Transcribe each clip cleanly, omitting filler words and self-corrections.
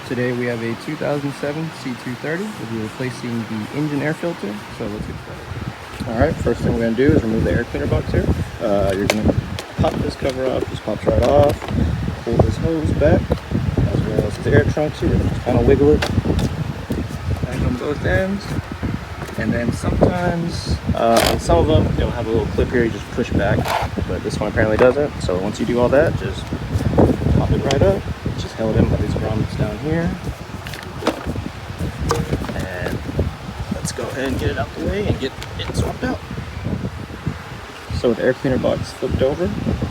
Today we have a 2007 C230. We'll be replacing the engine air filter, so let's get started. Alright, first thing we're going to do is remove the air cleaner box here. You're going to pop this cover up, just pops right off. Pull this hose back, as well as the air trunks here. Just kind of wiggle it back on both ends. And then sometimes, on some of them, they'll have a little clip here, you just push back, but this one apparently doesn't. So once you do all that, just pop it right up. It's just held in by these grommets down here. And let's go ahead and get it out the way and get it swapped out. So with the air cleaner box flipped over,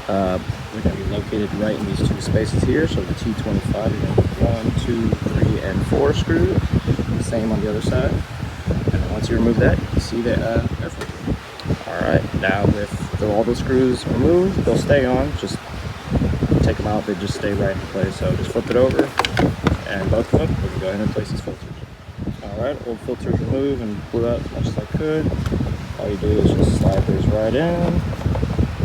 we're going to be located right in these two spaces here. So the T25, you're going to have 1, 2, 3, and 4 screws. The same on the other side. And then once you remove that, you can see the air filter. Alright, now with all the screws removed, they'll stay on. Just take them out, they just stay right in place. So just flip it over, and both of them, we can go ahead and replace these filters. Alright, old filters removed and blew out as much as I could. All you do is just slide these right in,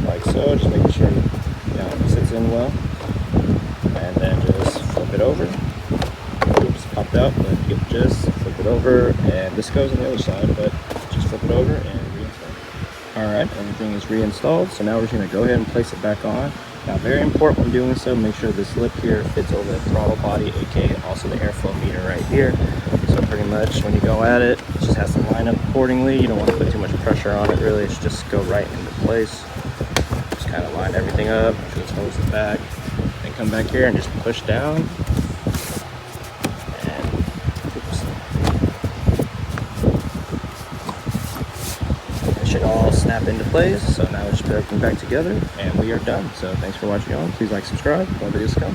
like so, just making sure it sits in well. And then just flip it over. Oops, popped out, but you get the gist. Flip it over, and this goes on the other side, but just flip it over and reinstall. Alright, everything is reinstalled, so now we're just going to go ahead and place it back on. Now, very important when doing so, make sure this lip here fits over the throttle body, aka also the airflow meter right here. So pretty much when you go at it, it just has to line up accordingly. You don't want to put too much pressure on it, really. It's just go right into place. Just kind of line everything up, make sure it's hosed back. Then come back here and just push down. And oops. It should all snap into place. So now we just put everything back together and we are done. So thanks for watching, y'all. Please like, subscribe, more videos to come.